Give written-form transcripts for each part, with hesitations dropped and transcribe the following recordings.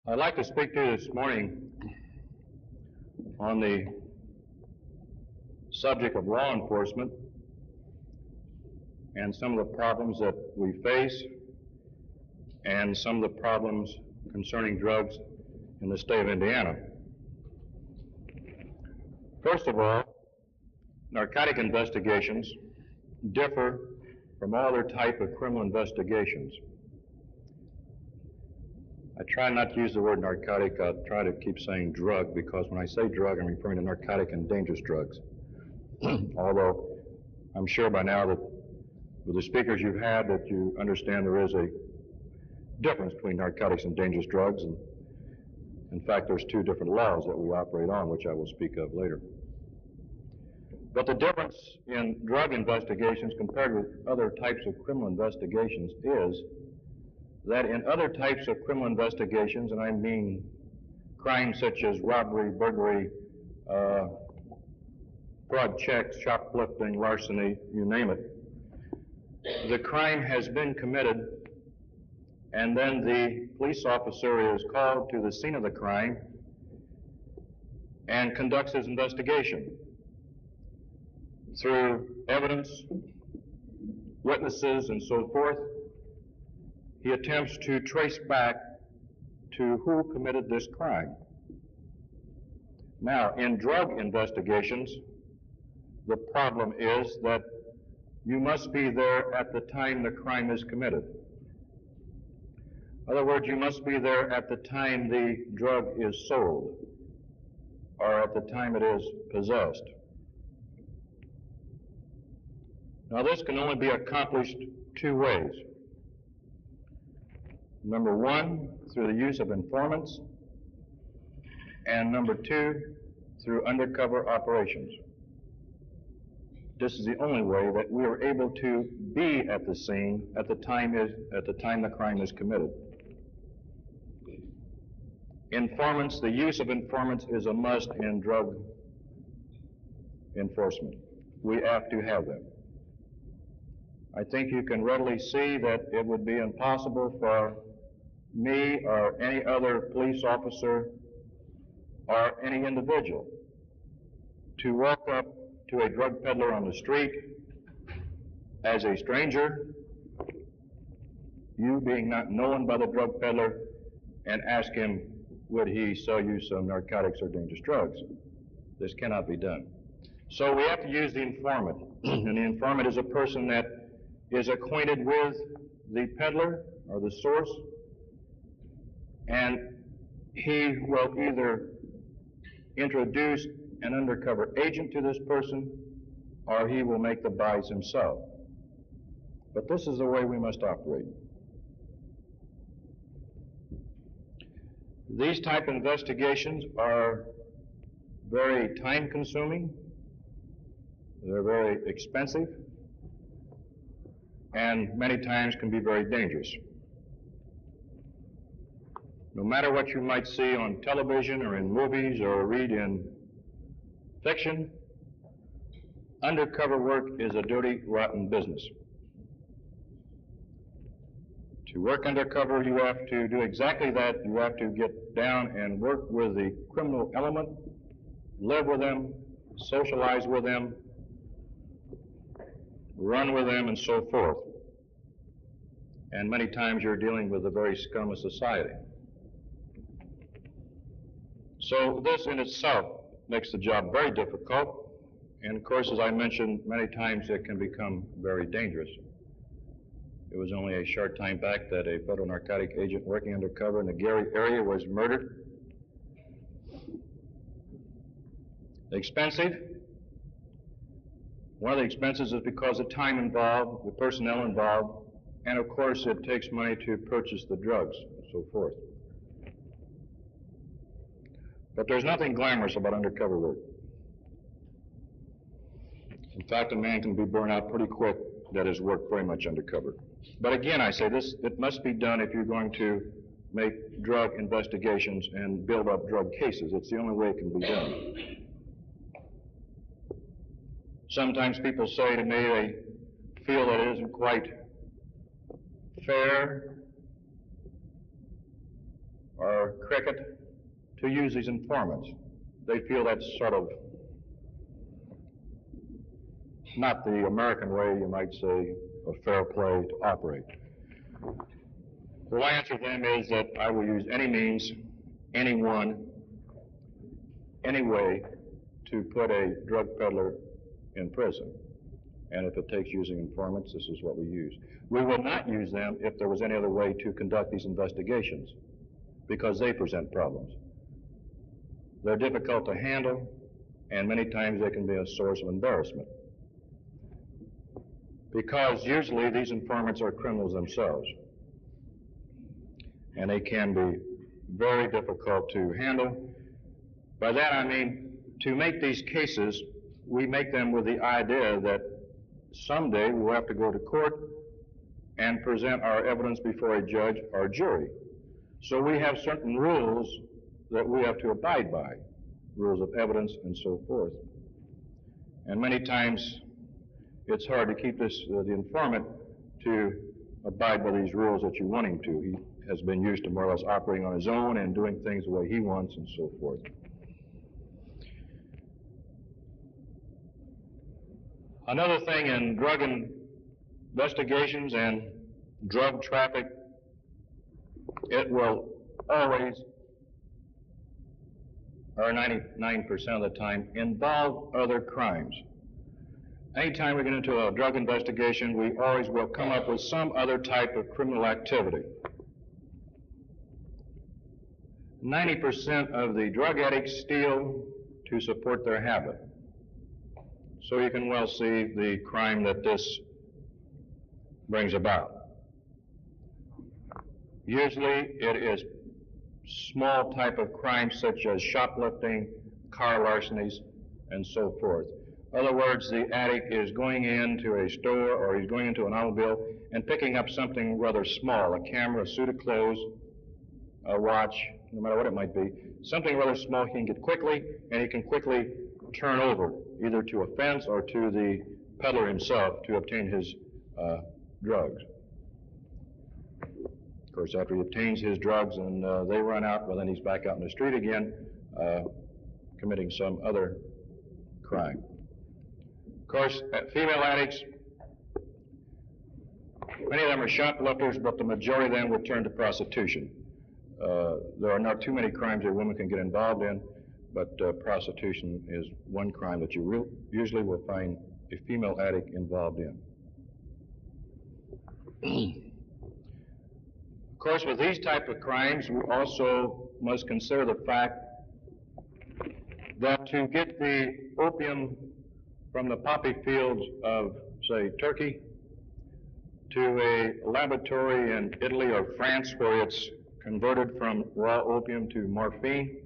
I'd like to speak to you this morning on the subject of law enforcement and some of the problems that we face and some of the problems concerning drugs in the state of Indiana. First of all, narcotic investigations differ from all other type of criminal investigations. I try not to use the word narcotic. I'll try to keep saying drug, because when I say drug, I'm referring to narcotic and dangerous drugs. Although I'm sure by now that with the speakers you've had that you understand there is a difference between narcotics and dangerous drugs. And in fact, there's two different laws that we operate on, which I will speak of later. But the difference in drug investigations compared with other types of criminal investigations is that in other types of criminal investigations, and I mean crimes such as robbery, burglary, fraud checks, shoplifting, larceny, you name it, the crime has been committed, and then the police officer is called to the scene of the crime and conducts his investigation through evidence, witnesses, and so forth. He attempts to trace back to who committed this crime. Now, in drug investigations, the problem is that you must be there at the time the crime is committed. In other words, you must be there at the time the drug is sold or at the time it is possessed. Now, this can only be accomplished two ways. Number one, through the use of informants, and number two, through undercover operations. This is the only way that we are able to be at the scene at the time the crime is committed. Informants, the use of informants is a must in drug enforcement. We have to have them. I think you can readily see that it would be impossible for me or any other police officer or any individual to walk up to a drug peddler on the street as a stranger, you being not known by the drug peddler, and ask him, would he sell you some narcotics or dangerous drugs? This cannot be done. So we have to use the informant, and the informant is a person that is acquainted with the peddler or the source, and he will either introduce an undercover agent to this person, or he will make the buys himself. But this is the way we must operate. These type of investigations are very time-consuming, they're very expensive, and many times can be very dangerous. No matter what you might see on television or in movies or read in fiction, undercover work is a dirty, rotten business. To work undercover, you have to do exactly that. You have to get down and work with the criminal element, live with them, socialize with them, run with them, and so forth. And many times you're dealing with the very scum of society. So this in itself makes the job very difficult, and of course, as I mentioned, many times it can become very dangerous. It was only a short time back that a federal narcotic agent working undercover in the Gary area was murdered. Expensive. One of the expenses is because of time involved, the personnel involved, and of course it takes money to purchase the drugs and so forth. But there's nothing glamorous about undercover work. In fact, a man can be burned out pretty quick that has worked very much undercover. But again, I say this, it must be done if you're going to make drug investigations and build up drug cases. It's the only way it can be done. Sometimes people say to me they feel that it isn't quite fair or cricket to use these informants. They feel that's sort of not the American way, you might say, of fair play to operate. So my answer to them is that I will use any means, anyone, any way to put a drug peddler in prison. And if it takes using informants, this is what we use. We will not use them if there was any other way to conduct these investigations, because they present problems. They're difficult to handle, and many times they can be a source of embarrassment. Because usually these informants are criminals themselves, and they can be very difficult to handle. By that I mean, to make these cases, we make them with the idea that someday we'll have to go to court and present our evidence before a judge or jury. So we have certain rules that we have to abide by, rules of evidence and so forth. And many times it's hard to keep the informant to abide by these rules that you want him to. He has been used to more or less operating on his own and doing things the way he wants and so forth. Another thing in drug investigations and drug traffic, it will always, or 99% of the time, involve other crimes. Anytime we get into a drug investigation, we always will come up with some other type of criminal activity. 90% of the drug addicts steal to support their habit. So you can well see the crime that this brings about. Usually it is small type of crimes such as shoplifting, car larcenies, and so forth. In other words, the addict is going into a store or he's going into an automobile and picking up something rather small, a camera, a suit of clothes, a watch, no matter what it might be, something rather small he can get quickly, and he can quickly turn over, either to a fence or to the peddler himself to obtain his drugs. Of course, after he obtains his drugs and they run out, well, then he's back out in the street again, committing some other crime. Of course, female addicts, many of them are shoplifters, but the majority of them will turn to prostitution. There are not too many crimes that women can get involved in, but prostitution is one crime that you usually will find a female addict involved in. Of course, with these type of crimes, we also must consider the fact that to get the opium from the poppy fields of, say, Turkey to a laboratory in Italy or France where it's converted from raw opium to morphine,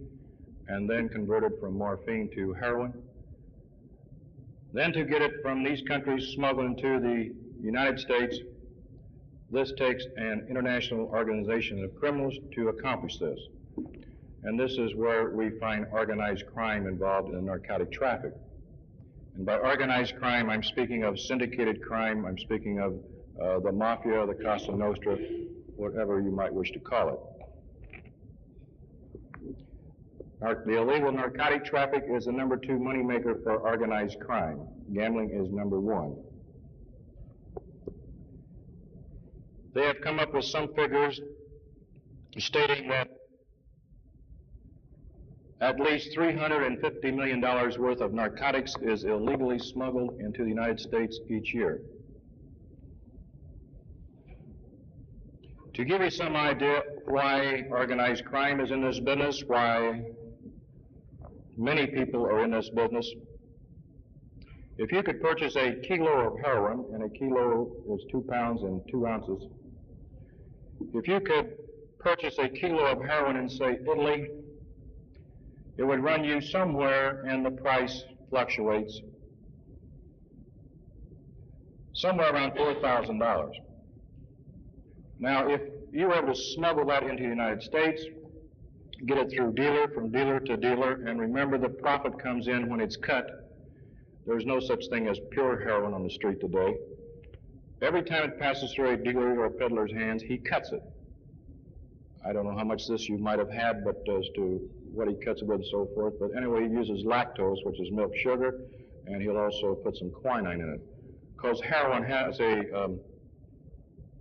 and then converted from morphine to heroin. Then to get it from these countries smuggled into the United States, this takes an international organization of criminals to accomplish this. And this is where we find organized crime involved in narcotic traffic. And by organized crime, I'm speaking of syndicated crime, I'm speaking of the mafia, the Cosa Nostra, whatever you might wish to call it. The illegal narcotic traffic is the number 2 moneymaker for organized crime. Gambling is number 1. They have come up with some figures stating that at least $350 million worth of narcotics is illegally smuggled into the United States each year. To give you some idea why organized crime is in this business, why many people are in this business, if you could purchase a kilo of heroin, and a kilo is 2 pounds and 2 ounces, if you could purchase a kilo of heroin in, say, Italy, it would run you somewhere, and the price fluctuates, somewhere around $4,000. Now, if you were able to smuggle that into the United States, get it through dealer, from dealer to dealer, and remember the profit comes in when it's cut. There's no such thing as pure heroin on the street today. Every time it passes through a dealer or a peddler's hands, he cuts it. I don't know how much this you might have had, but as to what he cuts it with and so forth. But anyway, he uses lactose, which is milk sugar, and he'll also put some quinine in it. Because heroin has a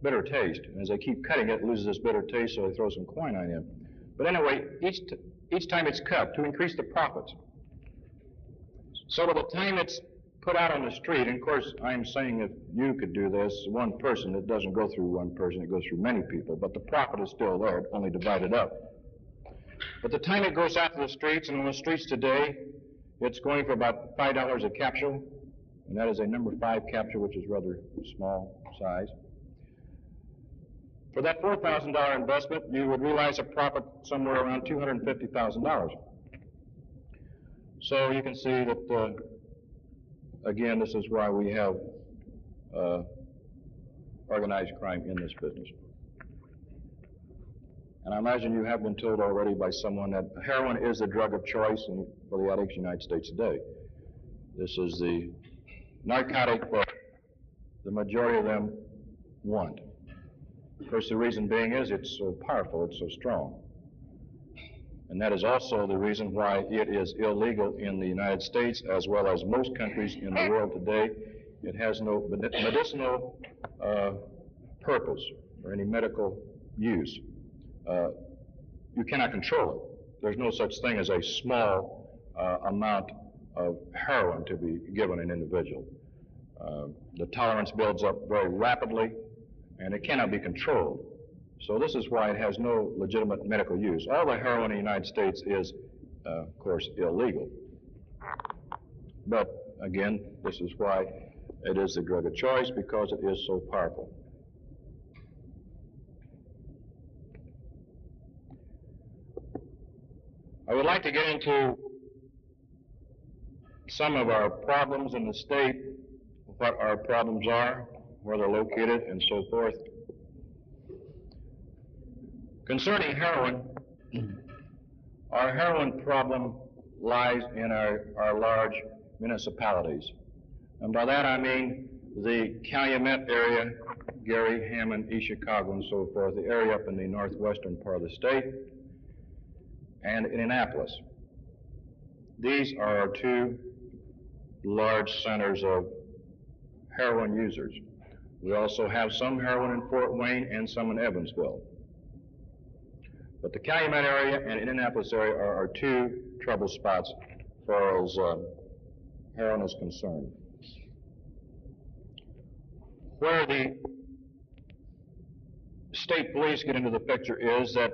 bitter taste, and as they keep cutting it, it loses this bitter taste, so they throw some quinine in. But anyway, each time it's cut to increase the profits. So by the time it's put out on the street, and of course I'm saying if you could do this, one person, it doesn't go through one person, it goes through many people, but the profit is still there, only divided up. But the time it goes out to the streets, and on the streets today, it's going for about $5 a capsule, and that is a number 5 capsule, which is rather small size. For that $4,000 investment, you would realize a profit somewhere around $250,000. So you can see that, again, this is why we have organized crime in this business. And I imagine you have been told already by someone that heroin is the drug of choice for the addicts in the United States today. This is the narcotic that the majority of them want. Of course, the reason being is it's so powerful, it's so strong. And that is also the reason why it is illegal in the United States as well as most countries in the world today. It has no medicinal purpose or any medical use. You cannot control it. There's no such thing as a small amount of heroin to be given an individual. The tolerance builds up very rapidly, and it cannot be controlled. So this is why it has no legitimate medical use. All the heroin in the United States is, of course, illegal. But again, this is why it is the drug of choice, because it is so powerful. I would like to get into some of our problems in the state, what our problems are, where they're located, and so forth. Concerning heroin, our heroin problem lies in our large municipalities. And by that I mean the Calumet area, Gary, Hammond, East Chicago, and so forth, the area up in the northwestern part of the state, and Indianapolis. These are our two large centers of heroin users. We also have some heroin in Fort Wayne and some in Evansville. But the Calumet area and Indianapolis area are our two trouble spots as far as heroin is concerned. Where the state police get into the picture is that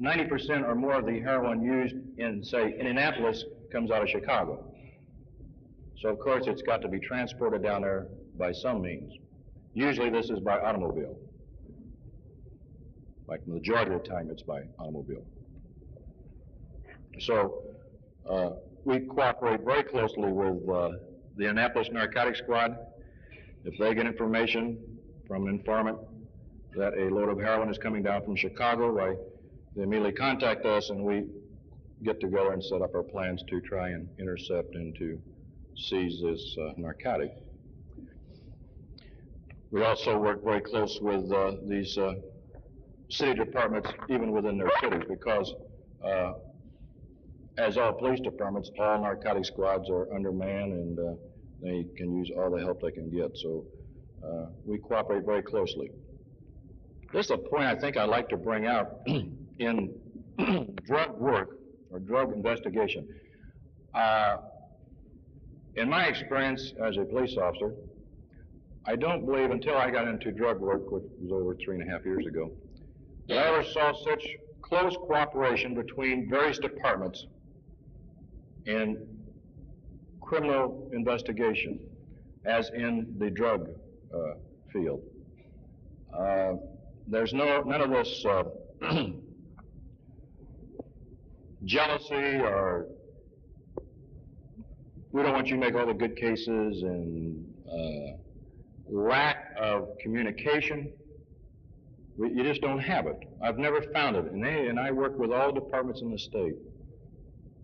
90% or more of the heroin used in, say, Indianapolis comes out of Chicago. So, of course, it's got to be transported down there by some means. Usually this is by automobile. Like the majority of the time, it's by automobile. So we cooperate very closely with the Indianapolis Narcotics Squad. If they get information from an informant that a load of heroin is coming down from Chicago, why, they immediately contact us, and we get together and set up our plans to try and intercept and to seize this narcotic. We also work very close with these city departments, even within their cities, because as all police departments, all narcotic squads are undermanned, and they can use all the help they can get. So we cooperate very closely. This is a point I think I'd like to bring out in drug work or drug investigation. In my experience as a police officer, I don't believe until I got into drug work, which was over 3.5 years ago, that I ever saw such close cooperation between various departments in criminal investigation as in the drug field. There's none of this jealousy or we don't want you to make all the good cases and lack of communication. You just don't have it. I've never found it, and I work with all departments in the state.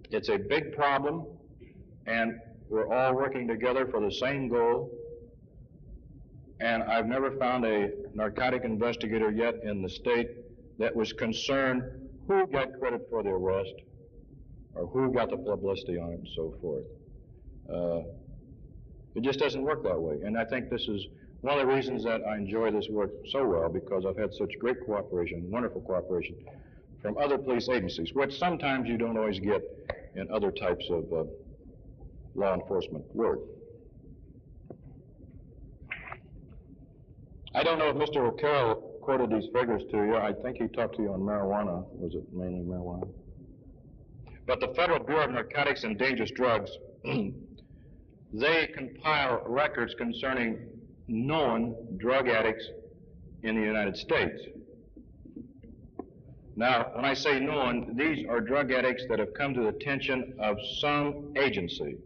It's a big problem, and we're all working together for the same goal, And I've never found a narcotic investigator yet in the state that was concerned who got credit for the arrest or who got the publicity on it and so forth. It just doesn't work that way. And I think this is one of the reasons that I enjoy this work so well, because I've had such great cooperation, wonderful cooperation from other police agencies, which sometimes you don't always get in other types of law enforcement work. I don't know if Mr. O'Carroll quoted these figures to you. I think he talked to you on marijuana. Was it mainly marijuana? But the Federal Bureau of Narcotics and Dangerous Drugs, they compile records concerning known drug addicts in the United States. Now, when I say known, these are drug addicts that have come to the attention of some agency,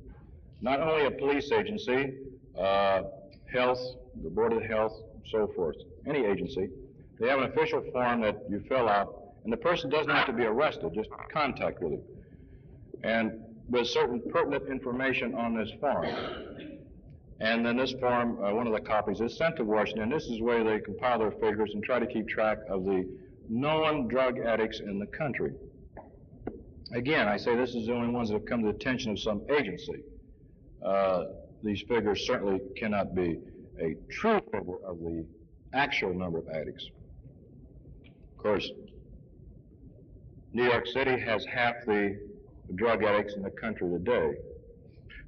not only a police agency, health, the Board of Health, so forth, any agency. They have an official form that you fill out, and the person doesn't have to be arrested, just contact with it. And with certain pertinent information on this form. And then this form, one of the copies, is sent to Washington. This is where they compile their figures and try to keep track of the known drug addicts in the country. Again, I say this is the only ones that have come to the attention of some agency. These figures certainly cannot be a true figure of the actual number of addicts. Of course, New York City has half the drug addicts in the country today.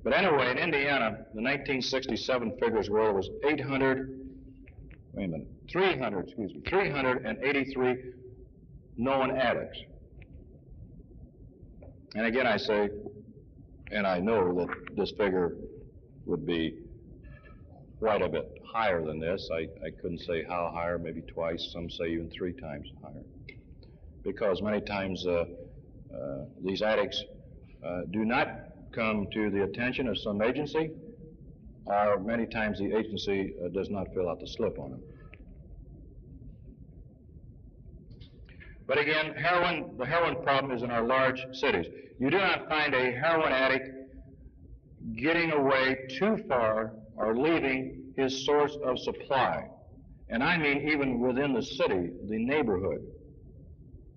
But anyway, in Indiana, the 1967 figures were it was 383 known addicts. And again, I say, and I know that this figure would be quite a bit higher than this. I couldn't say how higher, maybe twice, some say even 3 times higher. Because many times these addicts do not come to the attention of some agency, or many times the agency does not fill out the slip on them. But again, the heroin problem is in our large cities. You do not find a heroin addict getting away too far or leaving his source of supply. And I mean even within the city, the neighborhood.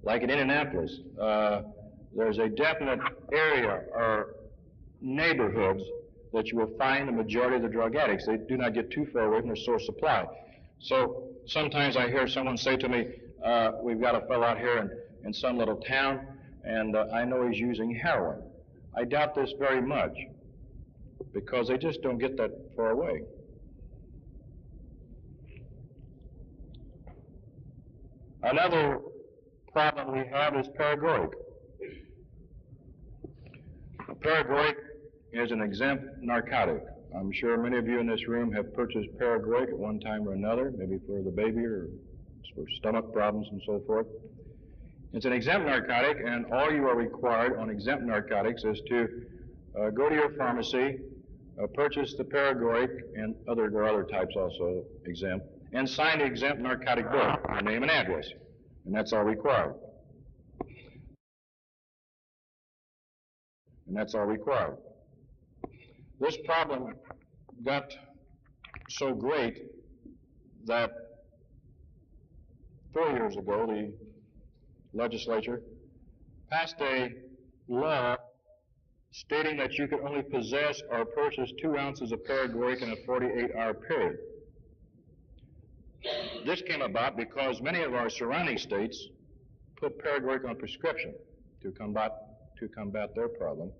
Like in Indianapolis, there's a definite area or neighborhoods that you will find the majority of the drug addicts. They do not get too far away from their source supply. So sometimes I hear someone say to me, we've got a fellow out here in some little town, and I know he's using heroin. I doubt this very much, because they just don't get that far away. Another problem we have is paregoric. Paregoric is an exempt narcotic. I'm sure many of you in this room have purchased paregoric at one time or another, maybe for the baby or for stomach problems and so forth. It's an exempt narcotic, and all you are required on exempt narcotics is to go to your pharmacy, purchase the paregoric, and there are other types also exempt, and sign the exempt narcotic book, your name and address, and that's all required. And that's all required. This problem got so great that 4 years ago, the legislature passed a law stating that you could only possess or purchase 2 ounces of paregoric in a 48-hour period. This came about because many of our surrounding states put paregoric on prescription to combat their problem.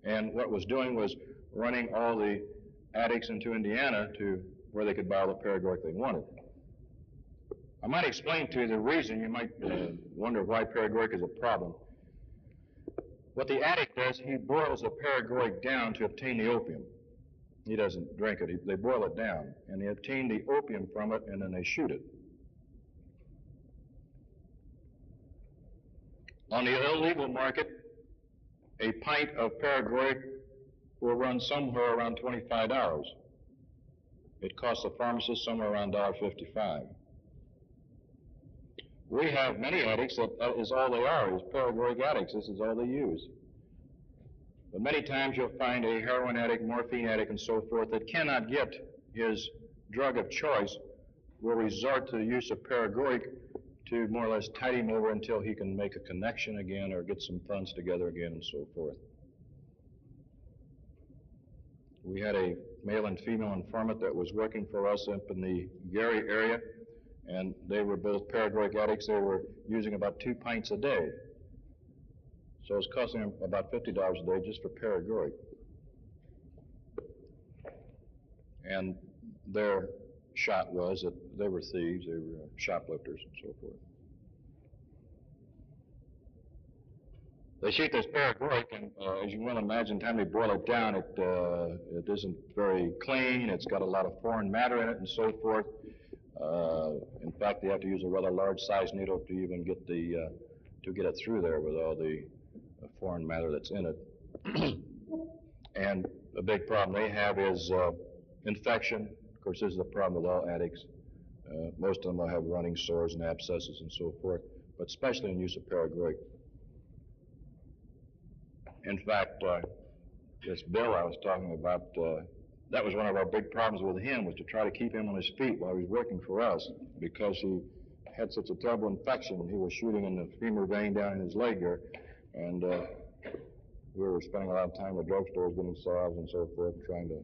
And what was doing was running all the addicts into Indiana to where they could buy all the paregoric they wanted. I might explain to you the reason. You might wonder why paregoric is a problem. What the addict does, he boils the paregoric down to obtain the opium. He doesn't drink it. They boil it down, and they obtain the opium from it, and then they shoot it. On the illegal market, a pint of paregoric will run somewhere around $25. It costs the pharmacist somewhere around $1.55. We have many addicts that is all they are, is paregoric addicts. This is all they use. But many times you'll find a heroin addict, morphine addict, and so forth that cannot get his drug of choice will resort to the use of paregoric to more or less tide him over until he can make a connection again or get some funds together again and so forth. We had a male and female informant that was working for us up in the Gary area, and they were both paregoric addicts. They were using about 2 pints a day. So it's costing them about $50 a day just for paregoric. And their shot was that they were thieves, they were shoplifters and so forth. They shoot this paregoric, and as you well imagine, time they boil it down, it isn't very clean. It's got a lot of foreign matter in it and so forth. In fact, they have to use a rather large-sized needle to even get to get it through there with all the foreign matter that's in it. And a big problem they have is infection. Of course, this is a problem with all addicts. Most of them will have running sores and abscesses and so forth, but especially in use of paregoric. In fact, this Bill I was talking about, that was one of our big problems with him, was to try to keep him on his feet while he was working for us, because he had such a terrible infection. He was shooting in the femur vein down in his leg here, and we were spending a lot of time in the drugstores getting salves and so forth, and trying to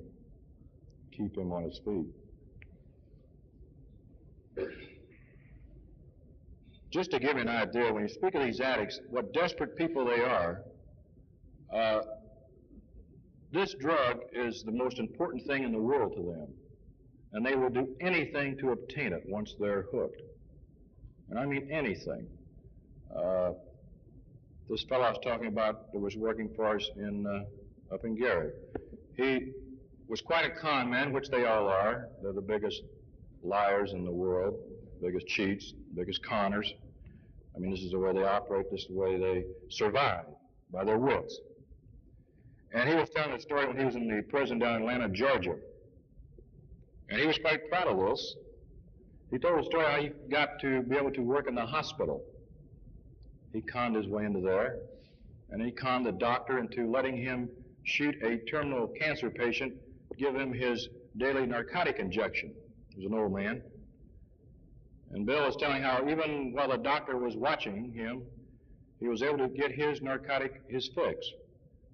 keep him on his feet. Just to give you an idea, when you speak of these addicts, what desperate people they are, this drug is the most important thing in the world to them, and they will do anything to obtain it once they're hooked. And I mean anything. This fellow I was talking about that was working for us up in Gary, he was quite a con man, which they all are. They're the biggest liars in the world, biggest cheats, biggest conners. I mean, this is the way they operate, this is the way they survive, by their wits. And he was telling a story when he was in the prison down in Atlanta, Georgia. And he was quite proud of this. He told a story how he got to be able to work in the hospital. He conned his way into there, and he conned the doctor into letting him shoot a terminal cancer patient, give him his daily narcotic injection. He was an old man. And Bill was telling how even while the doctor was watching him, he was able to get his narcotic, his fix.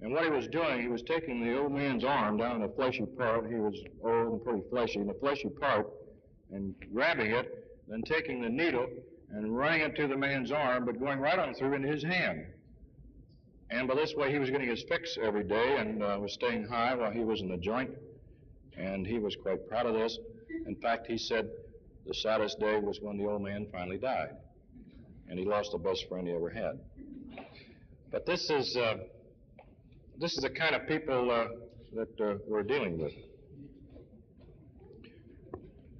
And what he was doing, he was taking the old man's arm down in the fleshy part. He was old and pretty fleshy, in the fleshy part, and grabbing it, then taking the needle and running it to the man's arm, but going right on through into his hand. And by this way, he was getting his fix every day and was staying high while he was in the joint. And he was quite proud of this. In fact, he said the saddest day was when the old man finally died. And he lost the best friend he ever had. But this is the kind of people that we're dealing with.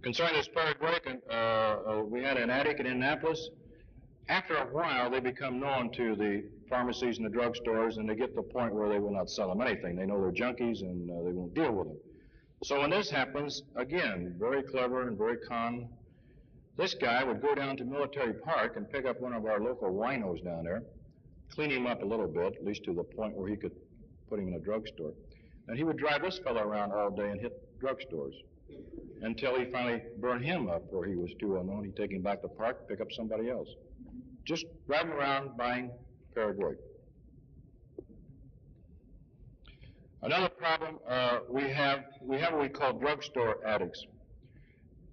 Concerning this paregoric, we had an addict in Indianapolis. After a while, they become known to the pharmacies and the drugstores, and they get to the point where they will not sell them anything. They know they're junkies, and they won't deal with them. So when this happens, again, very clever and very con, this guy would go down to Military Park and pick up one of our local winos down there, clean him up a little bit, at least to the point where he could put him in a drugstore. And he would drive this fellow around all day and hit drugstores until he finally burned him up where he was too unknown. He'd take him back to the park, pick up somebody else. Just driving around buying paregoric. Another problem, we have what we call drugstore addicts.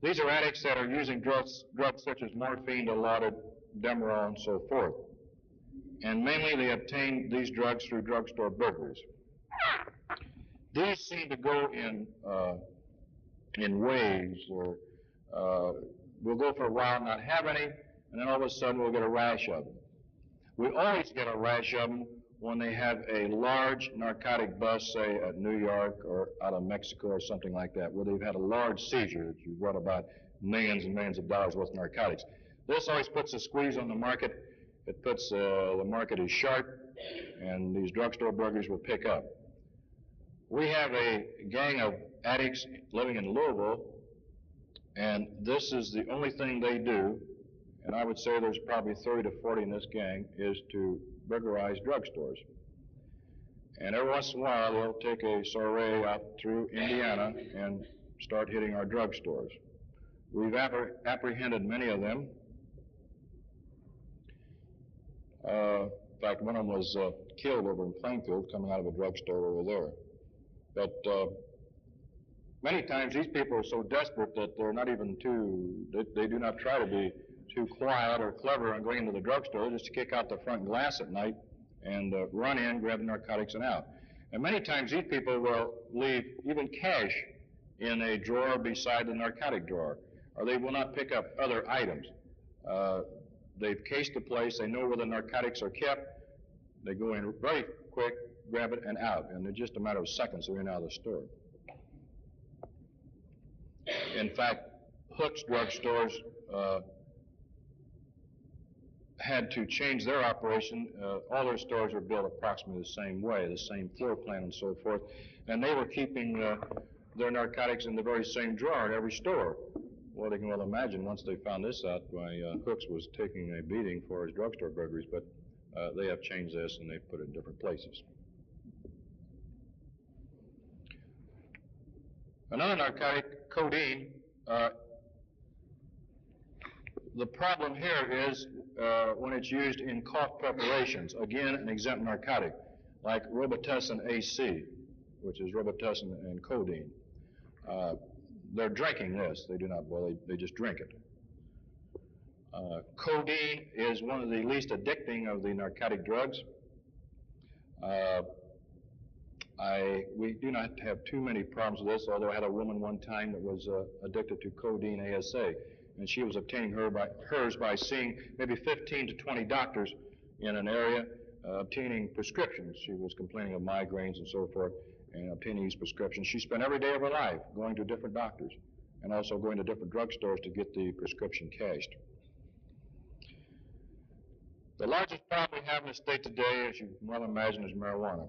These are addicts that are using drugs such as morphine, Dilaudid, Demerol, and so forth. And mainly they obtain these drugs through drugstore burglaries. These seem to go in waves, or we'll go for a while and not have any, and then all of a sudden we'll get a rash of them. We always get a rash of them when they have a large narcotic bust, say at New York or out of Mexico or something like that, where they've had a large seizure that you've read about millions and millions of dollars worth of narcotics. This always puts a squeeze on the market. It puts the market is sharp, and these drugstore burglars will pick up. We have a gang of addicts living in Louisville, and this is the only thing they do, and I would say there's probably 30 to 40 in this gang, is to burglarize drugstores. And every once in a while, they'll take a soiree out through Indiana and start hitting our drugstores. We've apprehended many of them. In fact, one of them was killed over in Plainfield coming out of a drugstore over there. But many times these people are so desperate that they're not even they do not try to be too quiet or clever on going into the drugstore, just to kick out the front glass at night and run in, grab the narcotics and out. And many times these people will leave even cash in a drawer beside the narcotic drawer, or they will not pick up other items. They've cased the place, they know where the narcotics are kept, they go in very quick, grab it, and out. And in just a matter of seconds, they're in and out of the store. In fact, Hook's drugstores had to change their operation. All their stores were built approximately the same way, the same floor plan and so forth. And they were keeping their narcotics in the very same drawer at every store. Well, they can well imagine once they found this out why Hooks was taking a beating for his drugstore burglaries, but they have changed this and they've put it in different places. Another narcotic, codeine, the problem here is when it's used in cough preparations, again, an exempt narcotic, like Robitussin AC, which is Robitussin and codeine. They're drinking this. They do not boil, they just drink it. Codeine is one of the least addicting of the narcotic drugs. We do not have too many problems with this, although I had a woman one time that was addicted to codeine ASA, and she was obtaining hers by seeing maybe 15 to 20 doctors in an area, obtaining prescriptions. She was complaining of migraines and so forth, and obtaining these prescriptions. She spent every day of her life going to different doctors and also going to different drugstores to get the prescription cashed. The largest problem we have in the state today, as you can well imagine, is marijuana.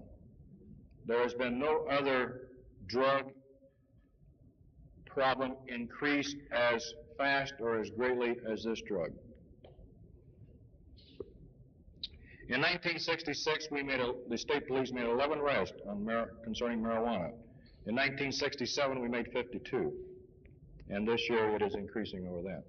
There has been no other drug problem increase as fast or as greatly as this drug. In 1966, the state police made 11 arrests concerning marijuana. In 1967, we made 52. And this year, it is increasing over that.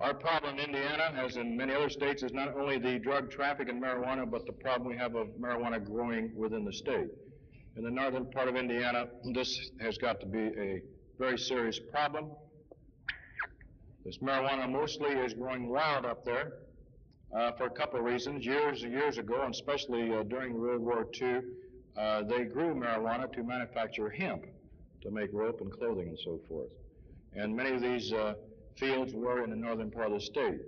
Our problem in Indiana, as in many other states, is not only the drug traffic in marijuana, but the problem we have of marijuana growing within the state. In the northern part of Indiana, this has got to be a very serious problem. This marijuana mostly is growing wild up there for a couple of reasons. Years and years ago, and especially during World War II, they grew marijuana to manufacture hemp to make rope and clothing and so forth. And many of these fields were in the northern part of the state.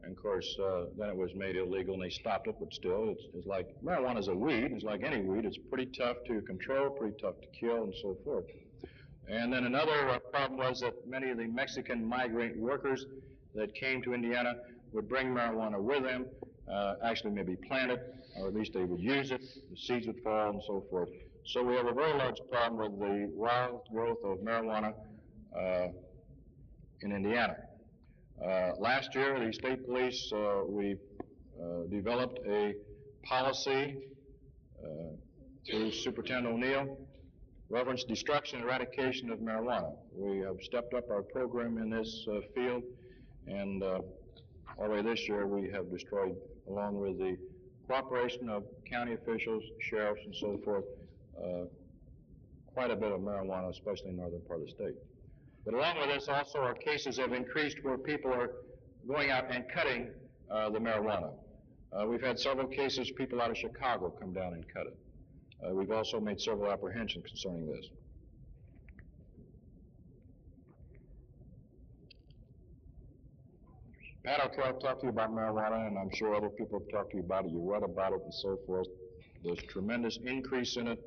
And of course, then it was made illegal and they stopped it, but still, it's like, marijuana is a weed. It's like any weed. It's pretty tough to control, pretty tough to kill, and so forth. And then another problem was that many of the Mexican migrant workers that came to Indiana would bring marijuana with them, actually maybe plant it, or at least they would use it, the seeds would fall, and so forth. So we have a very large problem with the wild growth of marijuana in Indiana. Last year, the state police, we developed a policy through Superintendent O'Neill, reverence destruction and eradication of marijuana. We have stepped up our program in this field, and already this year we have destroyed, along with the cooperation of county officials, sheriffs, and so forth, quite a bit of marijuana, especially in the northern part of the state. But along with this, also our cases have increased where people are going out and cutting the marijuana. We've had several cases, people out of Chicago come down and cut it. We've also made several apprehensions concerning this. Pat, I'll talk to you about marijuana, and I'm sure other people have talked to you about it. You read about it and so forth. There's tremendous increase in it.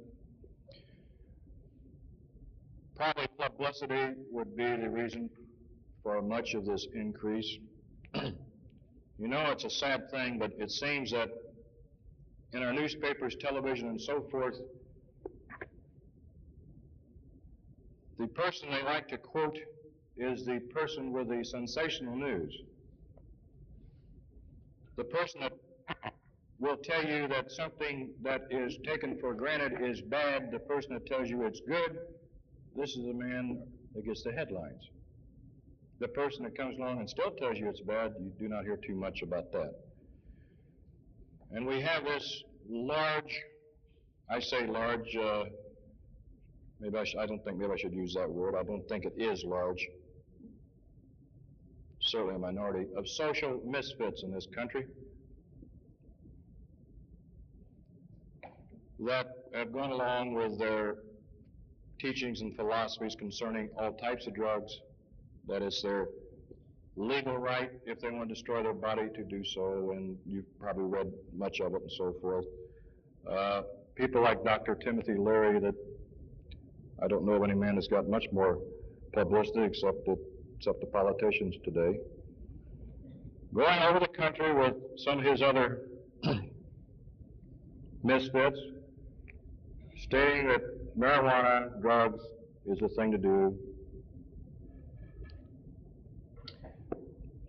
Probably publicity would be the reason for much of this increase. You know, it's a sad thing, but it seems that in our newspapers, television, and so forth, the person they like to quote is the person with the sensational news. The person that will tell you that something that is taken for granted is bad. The person that tells you it's good, this is the man that gets the headlines. The person that comes along and still tells you it's bad, you do not hear too much about that. And we have this large, I say large, I don't think maybe I should use that word. I don't think it is large, certainly a minority, of social misfits in this country that have gone along with their teachings and philosophies concerning all types of drugs, that it's their legal right, if they want to destroy their body, to do so, and you've probably read much of it and so forth. People like Dr. Timothy Leary, that I don't know of any man that's got much more publicity except the politicians today, going over the country with some of his other misfits, stating that marijuana, drugs, is the thing to do.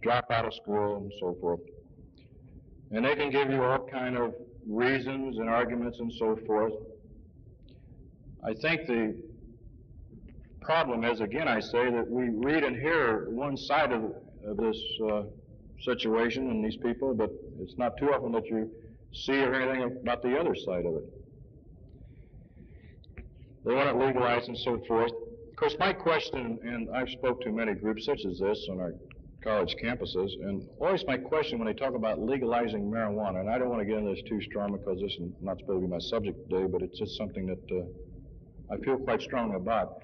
Drop out of school and so forth. And they can give you all kind of reasons and arguments and so forth. I think the problem is, again, I say that we read and hear one side of this situation and these people, but it's not too often that you see or hear anything about the other side of it. They want it legalized and so forth. Of course, my question, and I've spoke to many groups such as this on our college campuses, and always my question when they talk about legalizing marijuana, and I don't want to get into this too strong because this is not supposed to be my subject today, but it's just something that I feel quite strongly about.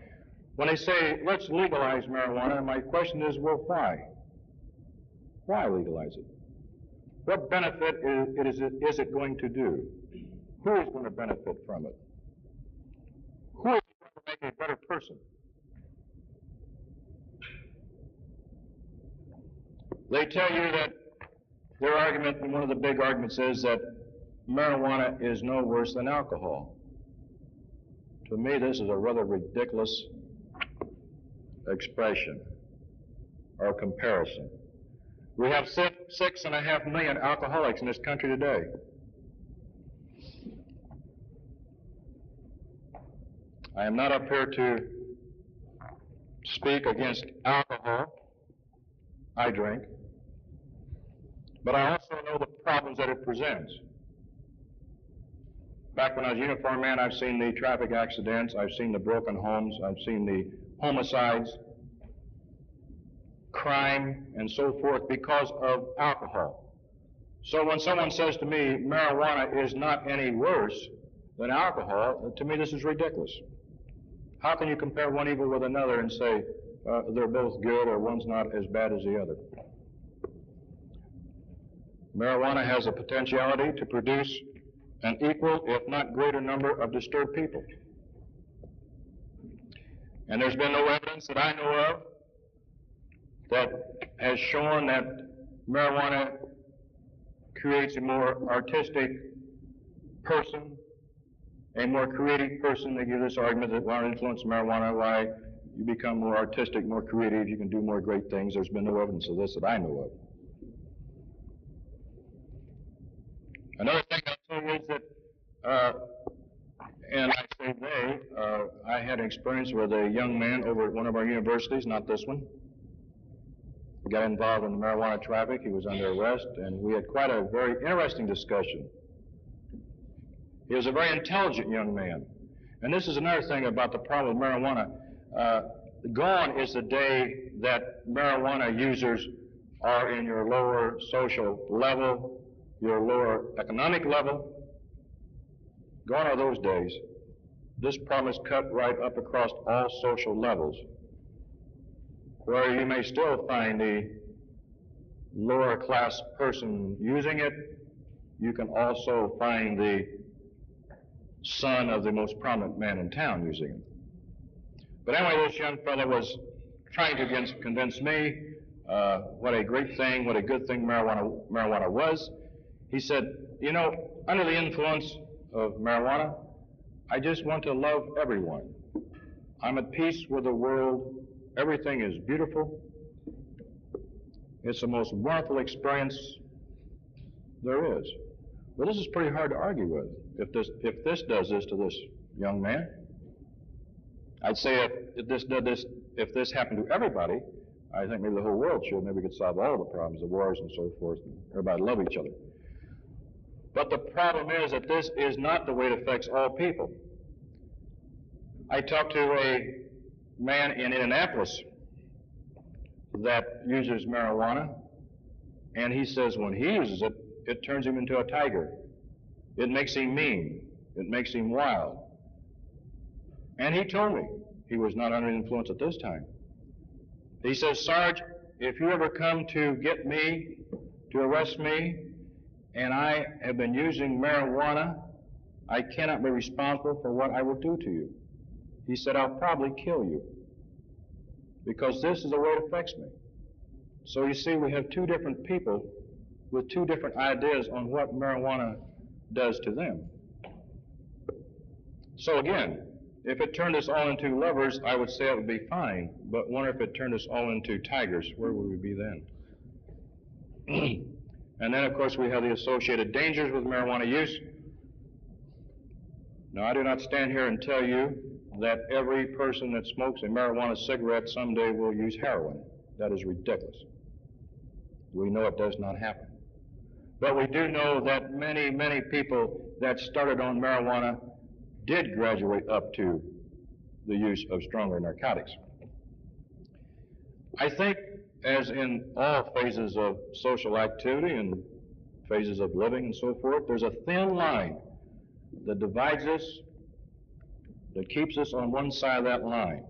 When they say, let's legalize marijuana, my question is, well, why? Why legalize it? What benefit is it going to do? Who is going to benefit from it? Who is going to make a better person? They tell you that their argument, and one of the big arguments is that marijuana is no worse than alcohol. To me, this is a rather ridiculous expression or comparison. We have 6.5 million alcoholics in this country today. I am not up here to speak against alcohol. I drink. But I also know the problems that it presents. Back when I was a uniformed man, I've seen the traffic accidents, I've seen the broken homes, I've seen the homicides, crime, and so forth because of alcohol. So when someone says to me, marijuana is not any worse than alcohol, to me this is ridiculous. How can you compare one evil with another and say they're both good or one's not as bad as the other? Marijuana has a potentiality to produce an equal, if not greater, number of disturbed people. And there's been no evidence that I know of that has shown that marijuana creates a more artistic person, a more creative person. They give this argument that while influence marijuana, why you become more artistic, more creative, you can do more great things. There's been no evidence of this that I know of. Another thing I'll tell you is that, and I say they, I had an experience with a young man over at one of our universities, not this one. He got involved in the marijuana traffic. He was under arrest, and we had quite a very interesting discussion. He was a very intelligent young man. And this is another thing about the problem with marijuana. Gone is the day that marijuana users are in your lower social level, your lower economic level. Gone are those days. This problem is cut right up across all social levels, where you may still find the lower class person using it. You can also find the son of the most prominent man in town using it. But anyway, this young fellow was trying to convince me what a great thing, what a good thing marijuana was. He said, you know, under the influence of marijuana, I just want to love everyone. I'm at peace with the world. Everything is beautiful. It's the most wonderful experience there is. Well, this is pretty hard to argue with. If this does this to this young man, I'd say if this happened to everybody, I think maybe the whole world should. Maybe we could solve all the problems, the wars and so forth, and everybody love each other. But the problem is that this is not the way it affects all people. I talked to a man in Indianapolis that uses marijuana, and he says when he uses it, it turns him into a tiger. It makes him mean. It makes him wild. And he told me he was not under influence at this time. He says, Sarge, if you ever come to get me, to arrest me, and I have been using marijuana, I cannot be responsible for what I will do to you. He said, I'll probably kill you, because this is the way it affects me. So you see, we have two different people with two different ideas on what marijuana does to them. So again, if it turned us all into lovers, I would say it would be fine. But wonder if it turned us all into tigers, where would we be then? And then, of course, we have the associated dangers with marijuana use. Now, I do not stand here and tell you that every person that smokes a marijuana cigarette someday will use heroin. That is ridiculous. We know it does not happen. But we do know that many, many people that started on marijuana did graduate up to the use of stronger narcotics. I think, as in all phases of social activity and phases of living and so forth, there's a thin line that divides us, that keeps us on one side of that line.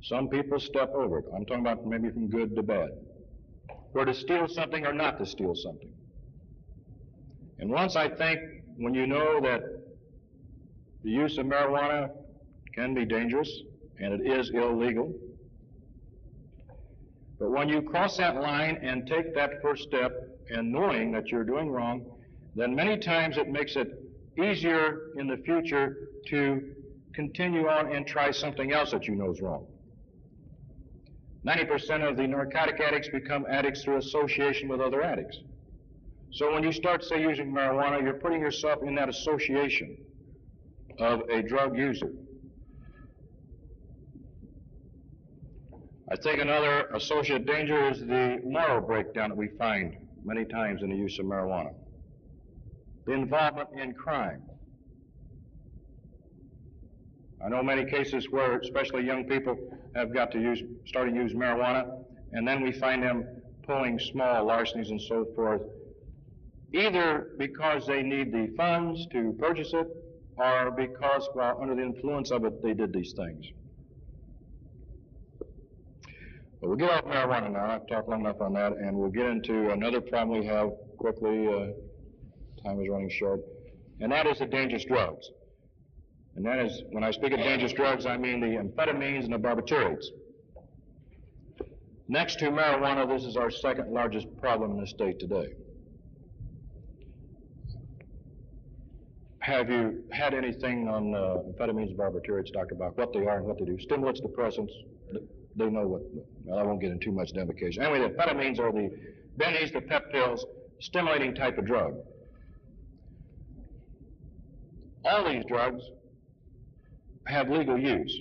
Some people step over it. I'm talking about maybe from good to bad, where to steal something or not to steal something. And once I think, when you know that the use of marijuana can be dangerous, and it is illegal, but when you cross that line and take that first step, and knowing that you're doing wrong, then many times it makes it easier in the future to continue on and try something else that you know is wrong. 90% of the narcotic addicts become addicts through association with other addicts. So when you start, say, using marijuana, you're putting yourself in that association of a drug user. I think another associated danger is the moral breakdown that we find many times in the use of marijuana. The involvement in crime. I know many cases where especially young people have got to start to use marijuana, and then we find them pulling small larcenies and so forth, either because they need the funds to purchase it, or because, while under the influence of it, they did these things. But we'll get off marijuana now. I've talked long enough on that, and we'll get into another problem we have quickly. Time is running short. And that is the dangerous drugs. And that is, when I speak of dangerous drugs, I mean the amphetamines and the barbiturates. Next to marijuana, this is our second largest problem in the state today. Have you had anything on amphetamines and barbiturates, Dr. Bach, what they are and what they do? Stimulants, depressants, they know what, well, I won't get into too much identification. Anyway, the amphetamines are the bennies, the pep pills, stimulating type of drug. All these drugs have legal use.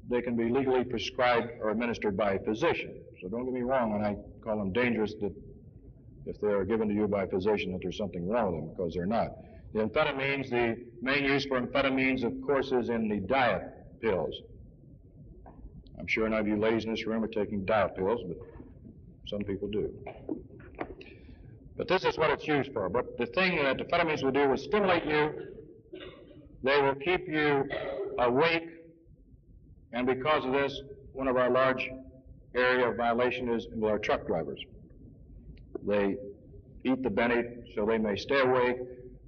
They can be legally prescribed or administered by a physician. So don't get me wrong when I call them dangerous, that if they're given to you by a physician, that there's something wrong with them, because they're not. The amphetamines, the main use for amphetamines, of course, is in the diet pills. I'm sure none of you ladies in this room are taking diet pills, but some people do. But this is what it's used for. But the thing that amphetamines will do is stimulate you. They will keep you awake, and because of this, one of our large area of violation is with our truck drivers. They eat the benny so they may stay awake,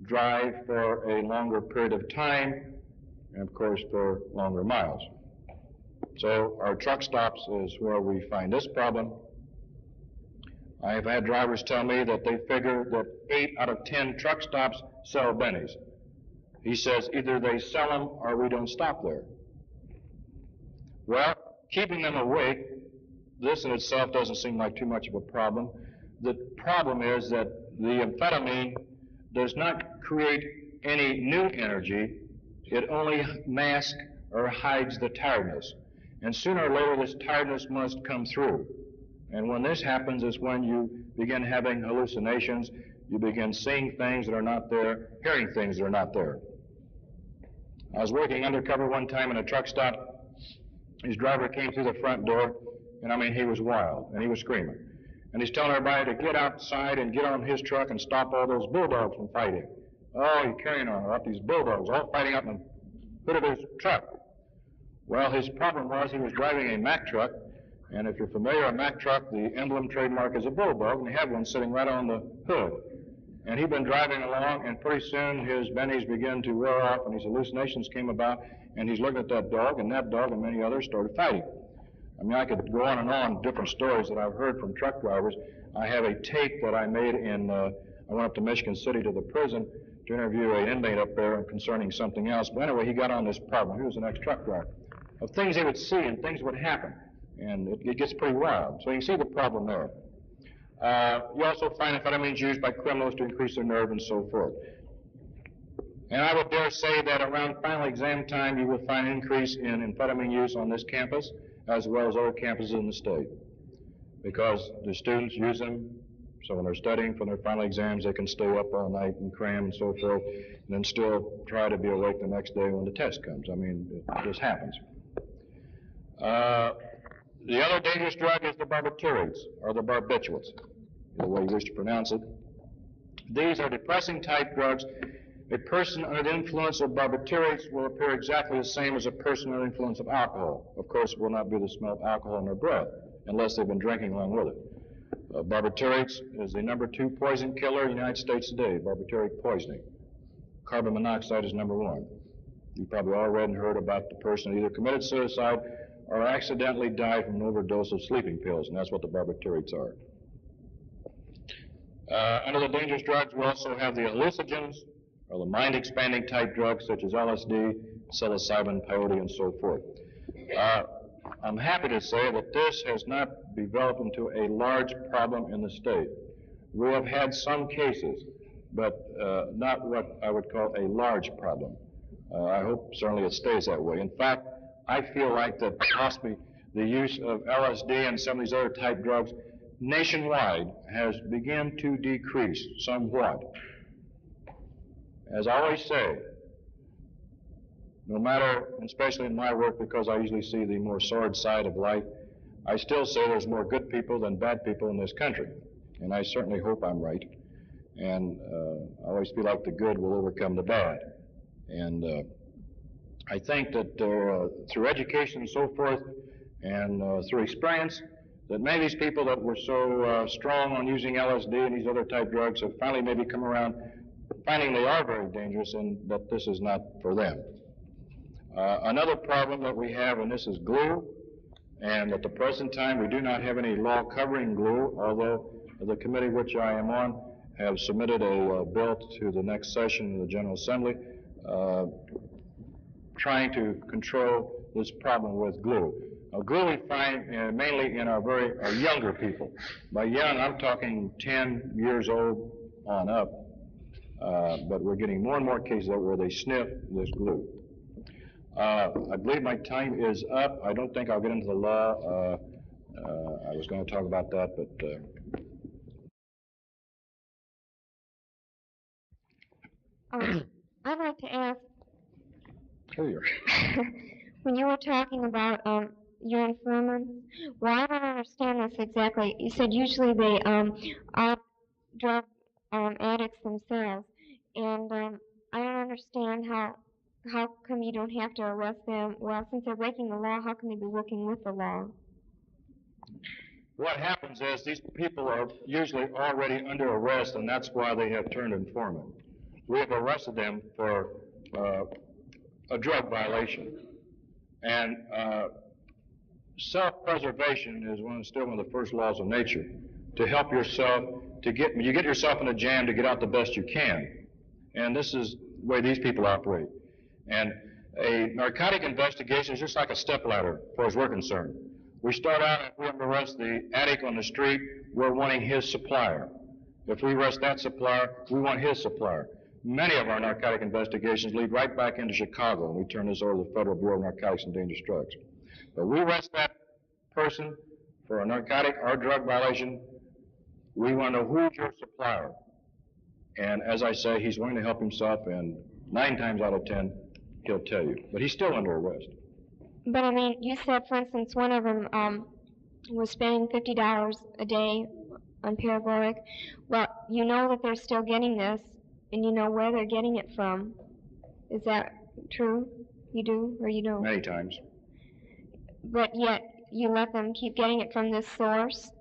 drive for a longer period of time, and of course for longer miles. So our truck stops is where we find this problem. I have had drivers tell me that they figure that 8 out of 10 truck stops sell bennies. He says either they sell them or we don't stop there. Well, keeping them awake, this in itself doesn't seem like too much of a problem. The problem is that the amphetamine does not create any new energy. It only masks or hides the tiredness. And sooner or later, this tiredness must come through. And when this happens is when you begin having hallucinations, you begin seeing things that are not there, hearing things that are not there. I was working undercover one time in a truck stop. His driver came through the front door, and I mean, he was wild, and he was screaming. And he's telling everybody to get outside and get on his truck and stop all those bulldogs from fighting. Oh, he's carrying on about these bulldogs, all fighting up in the hood of his truck. Well, his problem was he was driving a Mack truck, and if you're familiar, a Mack truck, the emblem trademark is a bulldog, and they have one sitting right on the hood. And he'd been driving along, and pretty soon his bennies began to wear off, and his hallucinations came about, and he's looking at that dog and many others started fighting. I mean, I could go on and on, different stories that I've heard from truck drivers. I have a tape that I made I went up to Michigan City to the prison to interview an inmate up there concerning something else. But anyway, he got on this problem. He was an ex-truck driver. Of things he would see and things would happen. And it gets pretty wild. So you can see the problem there. You also find amphetamines used by criminals to increase their nerve and so forth. And I would dare say that around final exam time, you will find an increase in amphetamine use on this campus, as well as other campuses in the state, because the students use them, so when they're studying for their final exams, they can stay up all night and cram and so forth, and then still try to be awake the next day when the test comes. I mean, it just happens. The other dangerous drug is the barbiturates, or the barbiturates, the way you wish to pronounce it. These are depressing type drugs. A person under the influence of barbiturates will appear exactly the same as a person under the influence of alcohol. Of course, it will not be the smell of alcohol in their breath, unless they've been drinking along with it. Barbiturates is the #2 poison killer in the United States today, barbiturate poisoning. Carbon monoxide is #1. You probably all read and heard about the person who either committed suicide or accidentally died from an overdose of sleeping pills, and that's what the barbiturates are. Under the dangerous drugs, we also have the hallucinogens, or the mind-expanding type drugs such as LSD, psilocybin, peyote, and so forth. I'm happy to say that this has not developed into a large problem in the state. We have had some cases, but not what I would call a large problem. I hope certainly it stays that way. In fact, I feel like that possibly the use of LSD and some of these other type drugs nationwide has begun to decrease somewhat. As I always say, no matter, especially in my work, because I usually see the more sordid side of life, I still say there's more good people than bad people in this country. And I certainly hope I'm right. And I always feel like the good will overcome the bad. And I think that through education and so forth, and through experience, that many of these people that were so strong on using LSD and these other type drugs have finally maybe come around finding they are very dangerous and that this is not for them. Another problem that we have, and this is glue, and at the present time we do not have any law covering glue, although the committee which I am on have submitted a bill to the next session of the General Assembly trying to control this problem with glue. Now, glue we find mainly in our younger people. By young, I'm talking 10 years old on up. But we're getting more and more cases where they sniff this glue. I believe my time is up. I don't think I'll get into the law. I was going to talk about that, but... I'd like to ask, Clear. when you were talking about your informants, well, I don't understand this exactly. You said usually they are drug addicts themselves, and I don't understand how come you don't have to arrest them? Well, since they're breaking the law, how can they be working with the law? What happens is these people are usually already under arrest, and that's why they have turned informant. We have arrested them for a drug violation. And self-preservation is still one of the first laws of nature. To help yourself, when you get yourself in a jam, to get out the best you can. And this is the way these people operate. And a narcotic investigation is just like a stepladder, as far as we're concerned. We start out, if we arrest the addict on the street, we're wanting his supplier. If we arrest that supplier, we want his supplier. Many of our narcotic investigations lead right back into Chicago, and we turn this over to the Federal Bureau of Narcotics and Dangerous Drugs. But we arrest that person for a narcotic or drug violation, we want to know who's your supplier. And as I say, he's willing to help himself, and 9 times out of 10, he'll tell you. But he's still under arrest. But I mean, you said, for instance, one of them was spending $50 a day on paregoric. Well, you know that they're still getting this, and you know where they're getting it from. Is that true? You do, or you don't? Many times. But yet, you let them keep getting it from this source?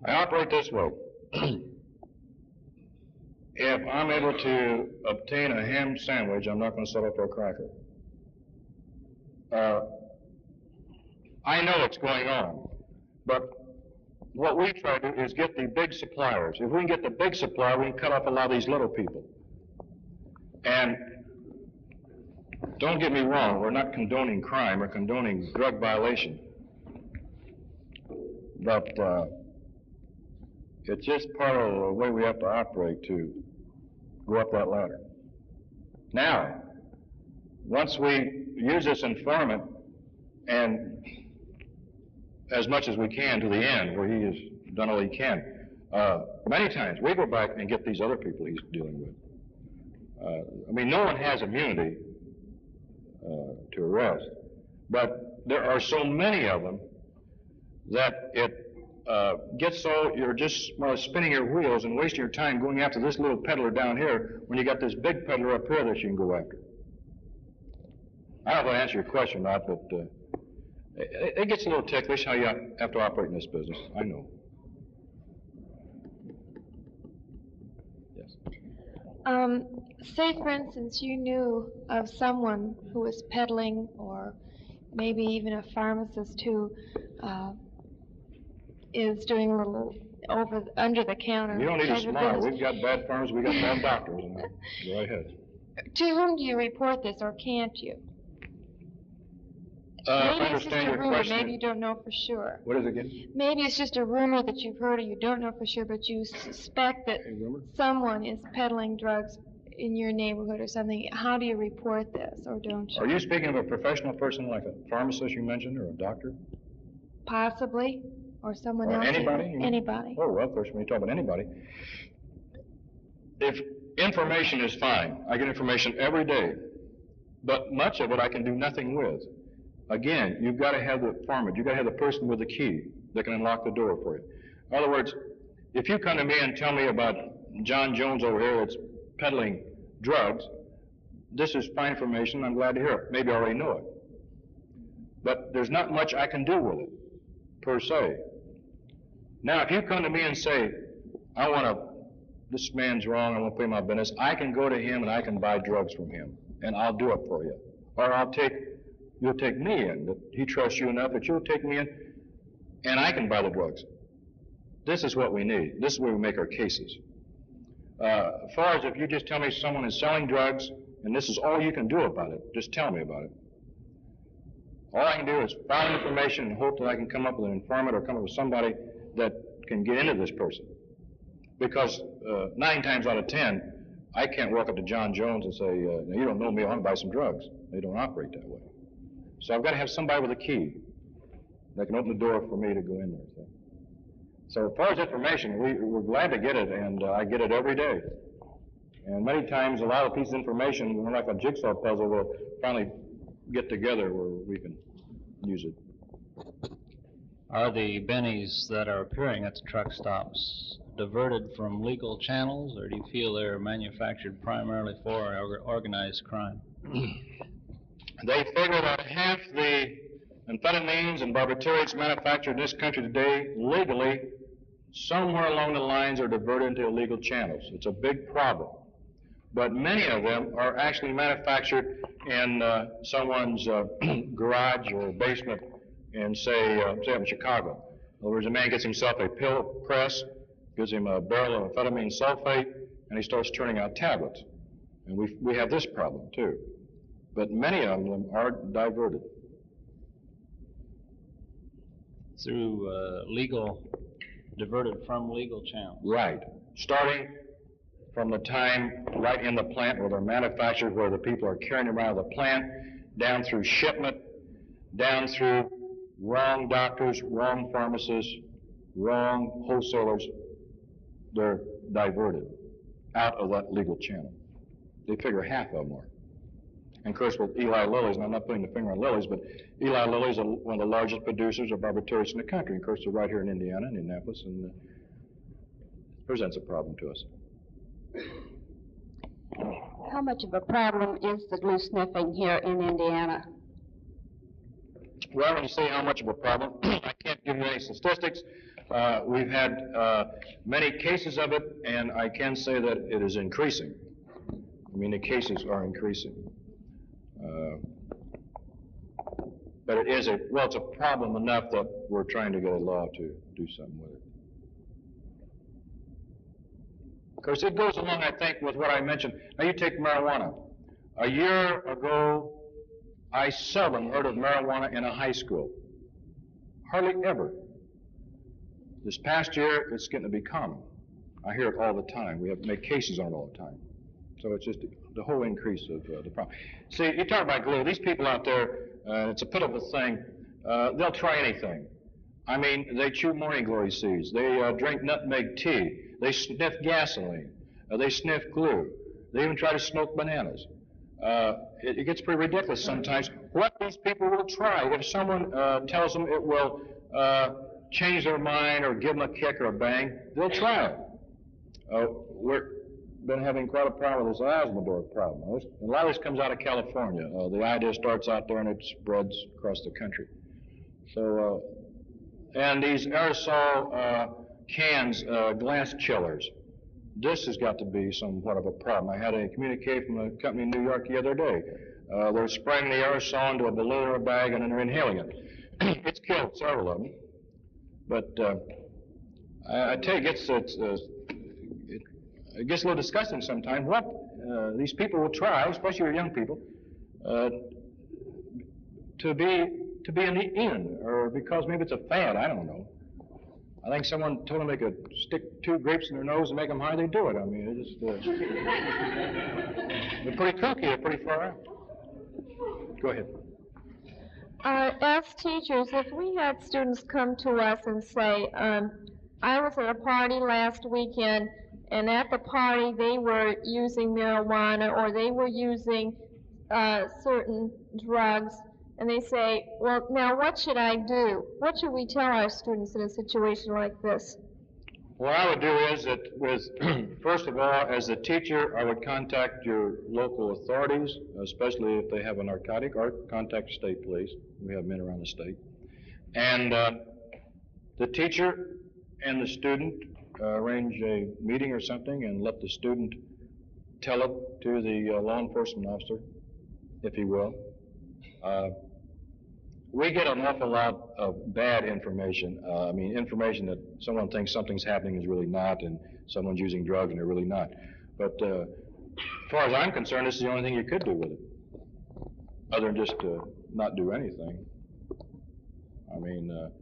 I operate this way. If I'm able to obtain a ham sandwich, I'm not going to settle for a cracker. I know what's going on, but what we try to do is get the big suppliers. If we can get the big supplier, we can cut off a lot of these little people. And don't get me wrong, we're not condoning crime or condoning drug violation. But it's just part of the way we have to operate to go up that ladder. Now, once we use this informant, and as much as we can to the end, where he has done all he can, many times we go back and get these other people he's dealing with. I mean, no one has immunity to arrest, but there are so many of them that it gets so you're just spinning your wheels and wasting your time going after this little peddler down here when you got this big peddler up here that you can go after. I don't know if I answer your question or not, but it gets a little ticklish how you have to operate in this business. I know. Yes. Say, for instance, you knew of someone who was peddling, or maybe even a pharmacist who is doing a little under the counter. You don't need to smile. We've got bad pharmacists, we've got bad doctors. Go ahead. To whom do you report this, or can't you? Maybe it's just a rumor, maybe you don't know for sure. What is it again? Maybe it's just a rumor that you've heard or you don't know for sure, but you suspect that someone is peddling drugs in your neighborhood or something. How do you report this, or don't you? Are you speaking of a professional person like a pharmacist you mentioned, or a doctor? Possibly, or someone else. Anybody? Anybody. Oh, well, of course, when you talk about anybody, if information is fine, I get information every day, but much of it I can do nothing with. Again, you've got to have the informant. You've got to have the person with the key that can unlock the door for you. In other words, if you come to me and tell me about John Jones over here that's peddling drugs, this is fine information. I'm glad to hear it. Maybe I already know it. But there's not much I can do with it, per se. Now, if you come to me and say, this man's wrong, I want to pay my business, I can go to him and I can buy drugs from him, and I'll do it for you. Or you'll take me in, that he trusts you enough that you'll take me in, and I can buy the drugs. This is what we need. This is where we make our cases. As far as if you just tell me someone is selling drugs, and this is all you can do about it, just tell me about it. All I can do is find information and hope that I can come up with an informant or come up with somebody that can get into this person. Because 9 times out of 10, I can't walk up to John Jones and say, you don't know me, I want to buy some drugs. They don't operate that way. So I've got to have somebody with a key that can open the door for me to go in there. So as far as information, we're glad to get it, and I get it every day. And many times, a lot of pieces of information, we're like a jigsaw puzzle, we'll finally get together where we can use it. Are the bennies that are appearing at the truck stops diverted from legal channels, or do you feel they're manufactured primarily for organized crime? They figure that half the amphetamines and barbiturates manufactured in this country today legally, somewhere along the lines are diverted into illegal channels. It's a big problem. But many of them are actually manufactured in someone's garage or basement in, say up in Chicago. In other words, a man gets himself a pill press, gives him a barrel of amphetamine sulfate, and he starts turning out tablets. And we have this problem, too. But many of them are diverted. Through legal Diverted from legal channels. Right. Starting from the time right in the plant where they're manufactured, where the people are carrying them out of the plant, down through shipment, down through wrong doctors, wrong pharmacists, wrong wholesalers. They're diverted out of that legal channel. They figure half of them are. And of course, with Eli Lilly's, and I'm not putting the finger on Lilly's, but Eli Lilly's one of the largest producers of barbiturates in the country. And of course, they're right here in Indiana, Indianapolis, and it presents a problem to us. How much of a problem is the glue sniffing here in Indiana? Well, when you say how much of a problem, I can't give you any statistics. We've had many cases of it, and I can say that it is increasing. I mean, the cases are increasing. But it is it's a problem enough that we're trying to get a law to do something with it. Of course, it goes along, I think, with what I mentioned. Now, you take marijuana. A year ago, I seldom heard of marijuana in a high school. Hardly ever. This past year, it's getting to be common. I hear it all the time. We have to make cases on it all the time. So it's just the whole increase of the problem. See, you talk about glue. These people out there, it's a pitiful thing. They'll try anything. I mean, they chew morning glory seeds. They drink nutmeg tea. They sniff gasoline. They sniff glue. They even try to smoke bananas. It gets pretty ridiculous sometimes. What these people will try, if someone tells them it will change their mind or give them a kick or a bang, they'll try it. We've been having quite a problem with this Asthma problem. And a lot of this comes out of California. The idea starts out there and it spreads across the country. So, and these aerosol cans, glass chillers, this has got to be somewhat of a problem. I had a communique from a company in New York the other day. They're spraying the aerosol into a balloon or a bag and then they're inhaling it. It's killed several of them. But I tell you, it gets a little disgusting sometimes. What these people will try, especially your young people, to be in, or because maybe it's a fad, I don't know. I think someone told them they could stick 2 grapes in their nose and make them high. They do it. I mean, it just they're pretty kooky. They're pretty far out. Go ahead. As teachers, if we had students come to us and say, I was at a party last weekend, and at the party they were using marijuana or they were using certain drugs, and they say, well, now what should I do? What should we tell our students in a situation like this? What I would do is that first of all, as a teacher, I would contact your local authorities, especially if they have a narcotic, or contact the state police. We have men around the state. And the teacher and the student arrange a meeting or something and let the student tell it to the law enforcement officer, if he will. We get an awful lot of bad information. I mean, information that someone thinks something's happening is really not, and someone's using drugs and they're really not. But as far as I'm concerned, this is the only thing you could do with it, other than just not do anything. I mean, a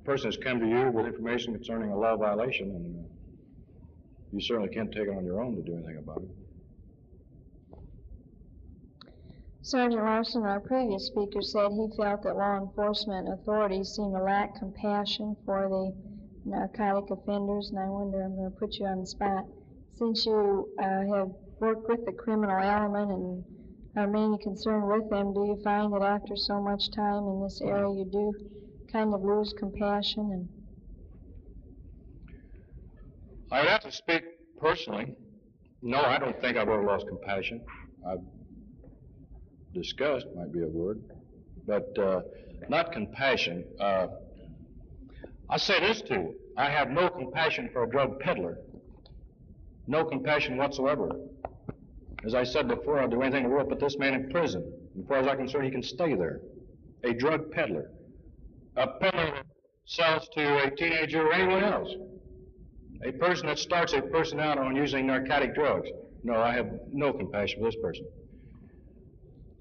person has come to you with information concerning a law violation, and you certainly can't take it on your own to do anything about it. Sergeant Larson, our previous speaker, said he felt that law enforcement authorities seem to lack compassion for the narcotic offenders, and I wonder, I'm going to put you on the spot, since you have worked with the criminal element and are mainly concerned with them, do you find that after so much time in this area you do kind of lose compassion? And I would have to speak personally. No, I don't think I've ever lost compassion. Disgust might be a word, but not compassion. I'll say this to you. I have no compassion for a drug peddler. No compassion whatsoever. As I said before, I'll do anything in the world to put this man in prison. As far as I'm concerned, he can stay there. A drug peddler. A peddler that sells to a teenager or anyone else. A person that starts a person out on using narcotic drugs. No, I have no compassion for this person.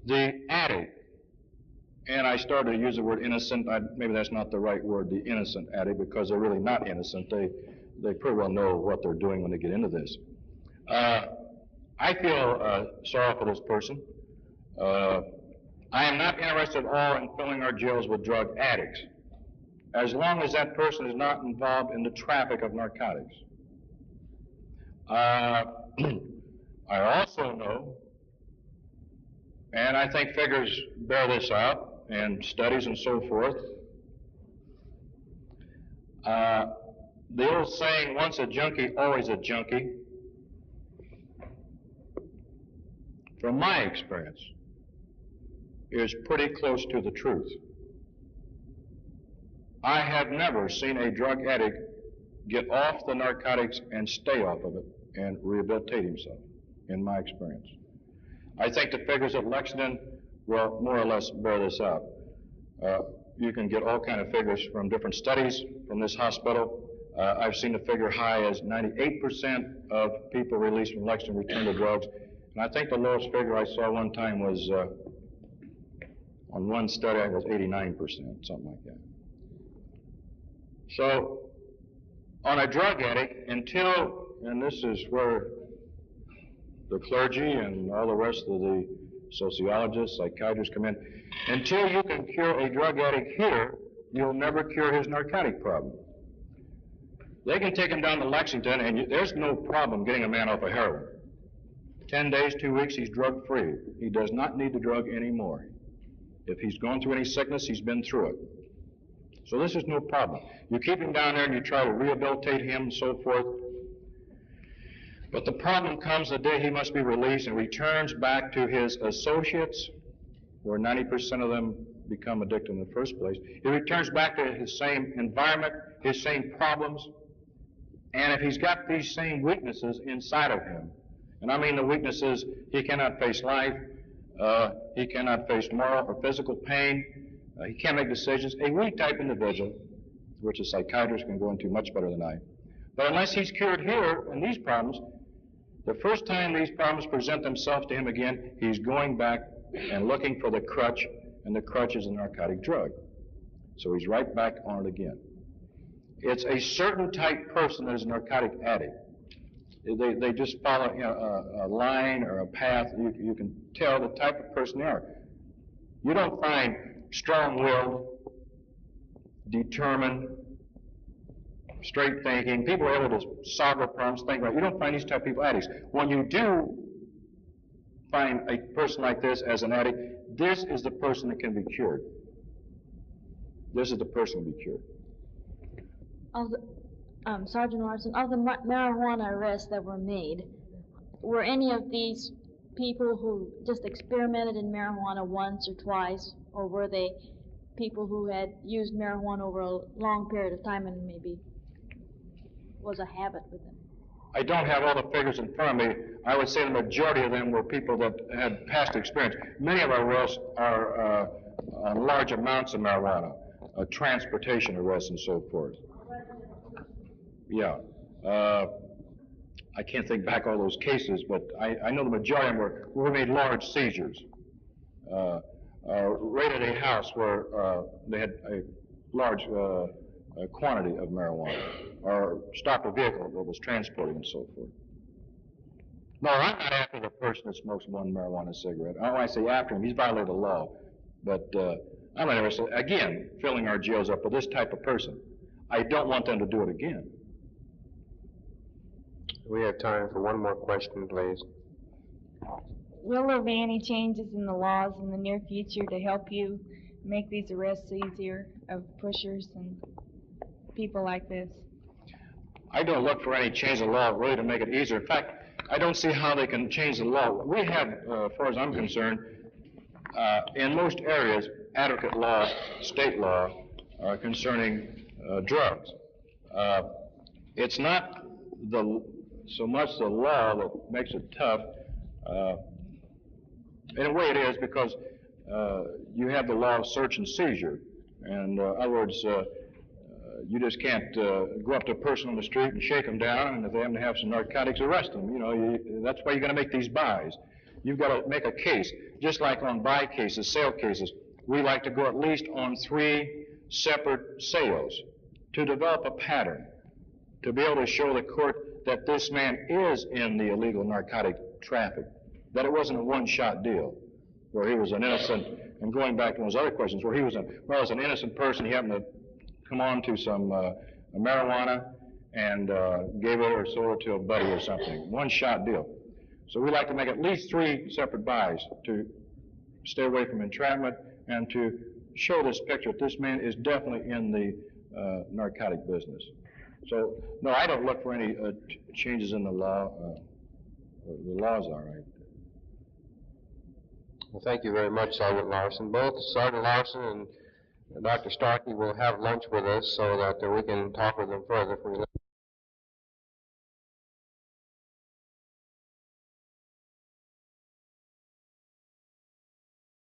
The addict And I started to use the word innocent. Maybe that's not the right word, the innocent addict, because they're really not innocent. They pretty well know what they're doing when they get into this. I feel sorry for this person. I am not interested at all in filling our jails with drug addicts, as long as that person is not involved in the traffic of narcotics. I also know, and I think figures bear this out, and studies and so forth, the old saying, once a junkie, always a junkie, from my experience, is pretty close to the truth. I have never seen a drug addict get off the narcotics and stay off of it and rehabilitate himself, in my experience. I think the figures at Lexington will more or less bear this out. You can get all kind of figures from different studies from this hospital. I've seen the figure high as 98% of people released from Lexington return to drugs. And I think the lowest figure I saw one time was, on one study, it was 89%, something like that. So, on a drug addict, until, and this is where the clergy and all the rest of the sociologists, psychiatrists come in, until you can cure a drug addict here, you'll never cure his narcotic problem. They can take him down to Lexington, and there's no problem getting a man off of heroin. 10 days, 2 weeks, he's drug-free. He does not need the drug anymore. If he's gone through any sickness, he's been through it. So this is no problem. You keep him down there and you try to rehabilitate him and so forth. But the problem comes the day he must be released and returns back to his associates, where 90% of them become addicted in the first place. He returns back to his same environment, his same problems, and if he's got these same weaknesses inside of him, and I mean the weaknesses, he cannot face life, he cannot face moral or physical pain, he can't make decisions. A weak type individual, which a psychiatrist can go into much better than I, but unless he's cured here in these problems, the first time these problems present themselves to him again, he's going back and looking for the crutch, and the crutch is a narcotic drug. So he's right back on it again. It's a certain type person that is a narcotic addict. They just follow a line or a path. You can tell the type of person they are. You don't find strong-willed, determined, straight thinking, people are able to solve their problems, think right. You don't find these type of people addicts. When you do find a person like this as an addict, this is the person that can be cured. This is the person to be cured. Sergeant Larson, of the marijuana arrests that were made, were any of these people who just experimented in marijuana once or twice, or were they people who had used marijuana over a long period of time and maybe was a habit with them? I don't have all the figures in front of me. I would say the majority of them were people that had past experience. Many of our arrests are on large amounts of marijuana, transportation arrests and so forth. Yeah. I can't think back all those cases, but I know the majority of them were made large seizures. Raided a house where they had a large quantity of marijuana, or stopped a vehicle that was transporting and so forth. No, I'm not after the person that smokes one marijuana cigarette. I don't want to say after him. He's violated the law. But I'm not interested, again, filling our jails up with this type of person. I don't want them to do it again. We have time for one more question, please. Will there be any changes in the laws in the near future to help you make these arrests easier of pushers and people like this? I don't look for any change in the law really to make it easier. In fact, I don't see how they can change the law. We have, as far as I'm concerned, in most areas, adequate law, state law, concerning drugs. It's not so much the law that makes it tough. In a way it is, because you have the law of search and seizure. And in other words, you just can't go up to a person on the street and shake them down, and if they happen to have some narcotics, arrest them. You know, that's why you're going to make these buys. You've got to make a case, just like on buy cases, sale cases. we like to go at least on 3 separate sales to develop a pattern, to be able to show the court that this man is in the illegal narcotic traffic, that it wasn't a one-shot deal where he was an innocent, and going back to those other questions, where he was as an innocent person, he happened to come on to some marijuana and gave it or sold it to a buddy or something. One-shot deal. So we like to make at least 3 separate buys to stay away from entrapment and to show this picture that this man is definitely in the narcotic business. So, no, I don't look for any changes in the law. The law's all right. Well, thank you very much, Sergeant Larson. Both Sergeant Larson and Dr. Starkey will have lunch with us so that we can talk with them further.